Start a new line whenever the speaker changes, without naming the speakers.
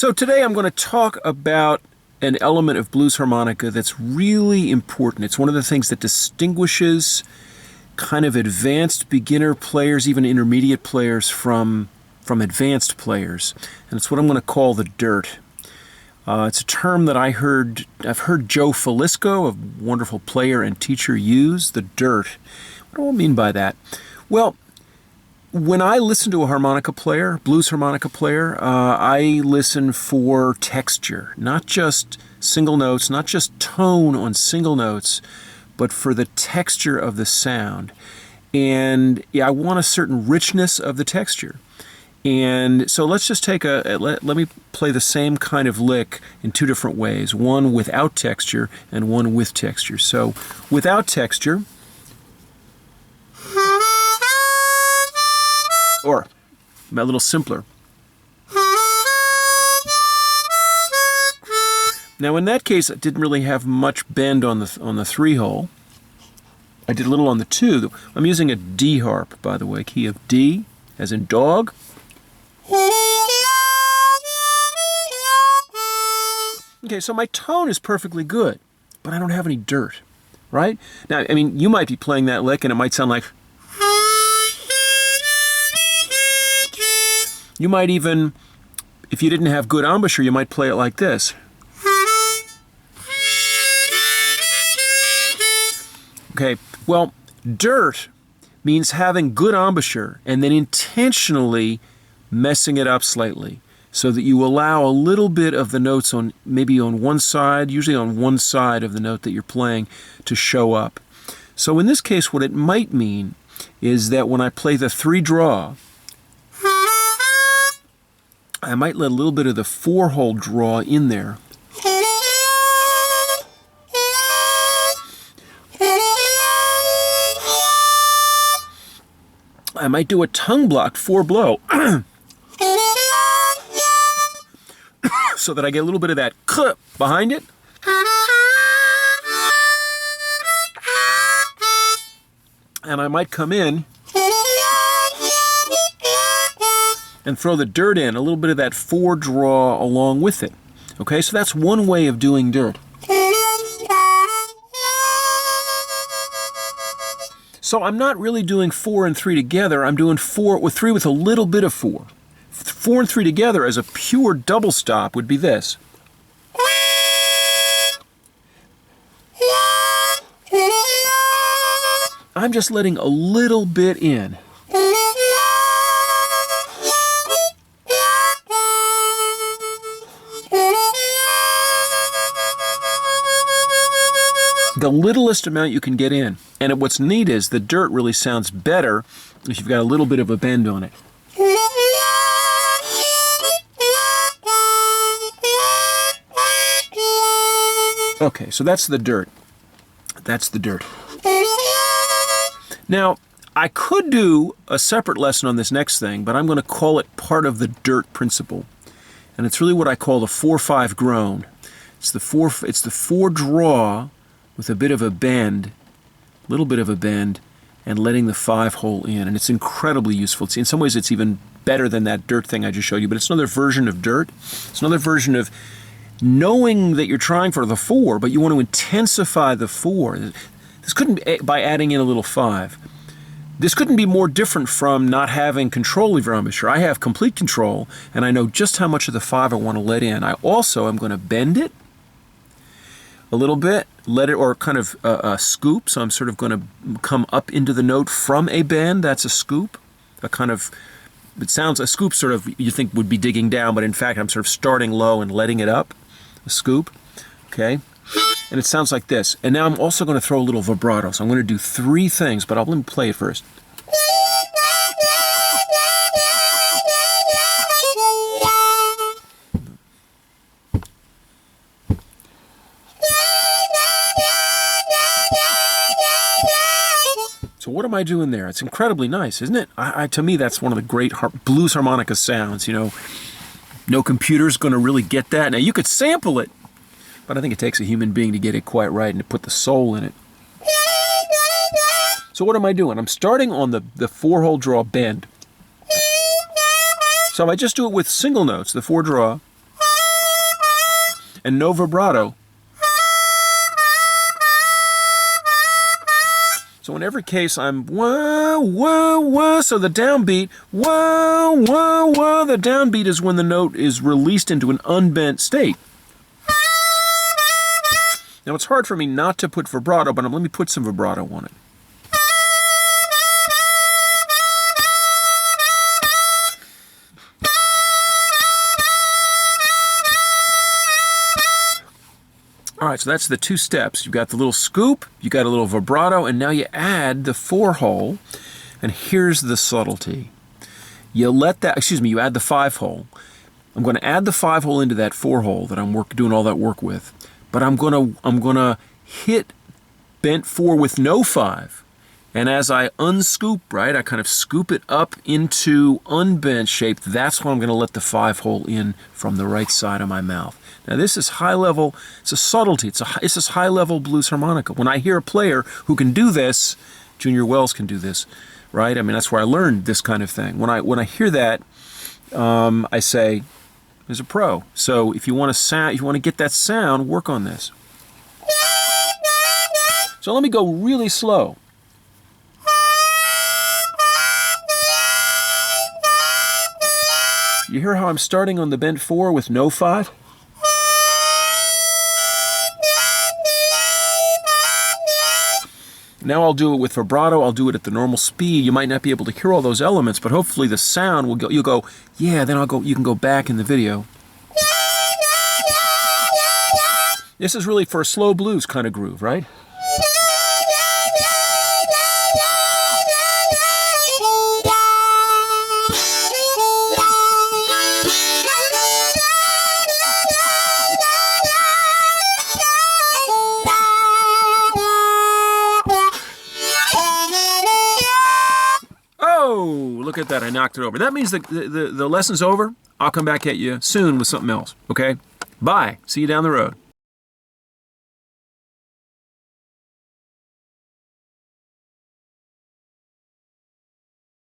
So today I'm going to talk about an element of blues harmonica that's really important. It's one of the things that distinguishes kind of advanced beginner players, even intermediate players, from advanced players. And it's what I'm going to call the dirt. It's a term that I've heard Joe Falisco, a wonderful player and teacher, use, the dirt. What do I mean by that? Well, when I listen to a harmonica player, blues harmonica player, I listen for texture, not just single notes, not just tone on single notes, but for the texture of the sound. And yeah, I want a certain richness of the texture. And so let's just take let me play the same kind of lick in two different ways, one without texture and one with texture. So without texture, or a little simpler. Now in that case, I didn't really have much bend on the 3-hole. I did a little on the 2. I'm using a D harp, by the way, key of D, as in dog. Okay, so my tone is perfectly good, but I don't have any dirt, right? Now, I mean, you might be playing that lick and it might sound like... You might even, if you didn't have good embouchure, you might play it like this. Okay, well, dirt means having good embouchure and then intentionally messing it up slightly so that you allow a little bit of the notes on, maybe on one side, usually on one side of the note that you're playing, to show up. So in this case, what it might mean is that when I play the 3 draw, I might let a little bit of the 4-hole draw in there. I might do a tongue-blocked 4-blow so that I get a little bit of that clip behind it. And I might come in and throw the dirt in, a little bit of that 4 draw along with it. Okay, so that's one way of doing dirt. So I'm not really doing 4 and 3 together, I'm doing 3 with a little bit of 4. 4 and 3 together as a pure double stop would be this. I'm just letting a little bit in. The littlest amount you can get in. And what's neat is the dirt really sounds better if you've got a little bit of a bend on it. Okay, so that's the dirt. That's the dirt. Now, I could do a separate lesson on this next thing, but I'm going to call it part of the dirt principle. And it's really what I call the 4-5 groan. It's the 4 draw with a bit of a bend, little bit of a bend, and letting the 5-hole in. And it's incredibly useful. In some ways, it's even better than that dirt thing I just showed you, but it's another version of dirt. It's another version of knowing that you're trying for the 4, but you want to intensify the 4. This couldn't be by adding in a little 5. This couldn't be more different from not having control of your embouchure. I have complete control, and I know just how much of the 5 I want to let in. I also am going to bend it a little bit, let it, or kind of a scoop. So I'm sort of going to come up into the note from a bend. That's a scoop. A kind of, it sounds, a scoop sort of you think would be digging down, but in fact I'm sort of starting low and letting it up. A scoop, okay? And it sounds like this. And now I'm also going to throw a little vibrato. So I'm going to do 3 things, but let me play it first. So what am I doing there? It's incredibly nice, isn't it? To me, that's one of the great blues harmonica sounds, you know. No computer's going to really get that. Now, you could sample it, but I think it takes a human being to get it quite right and to put the soul in it. So what am I doing? I'm starting on the 4-hole draw bend. So if I just do it with single notes, the 4 draw, and no vibrato. So in every case, I'm wah, wah, wah. So the downbeat, wah, wah, wah. The downbeat is when the note is released into an unbent state. Now it's hard for me not to put vibrato, but let me put some vibrato on it. All right, so that's the two steps. You've got the little scoop, you got a little vibrato, and now you add the 4-hole, and here's the subtlety. You add the 5-hole. I'm going to add the 5-hole into that 4-hole that I'm doing all that work with, but I'm gonna hit bent 4 with no 5, and as I unscoop, right, I kind of scoop it up into unbent shape. That's when I'm going to let the 5-hole in from the right side of my mouth. Now this is high level, it's a subtlety, it's this high level blues harmonica. When I hear a player who can do this, Junior Wells can do this, right? I mean, that's where I learned this kind of thing. When I hear that, I say, there's a pro. So if you want to get that sound, work on this. So let me go really slow. You hear how I'm starting on the bent 4 with no 5? Now I'll do it with vibrato, I'll do it at the normal speed. You might not be able to hear all those elements, but hopefully the sound will go, you'll go, yeah, then you can go back in the video. This is really for a slow blues kind of groove, right? Look at that, I knocked it over. That means the lesson's over. I'll come back at you soon with something else, okay? Bye. See you down the road.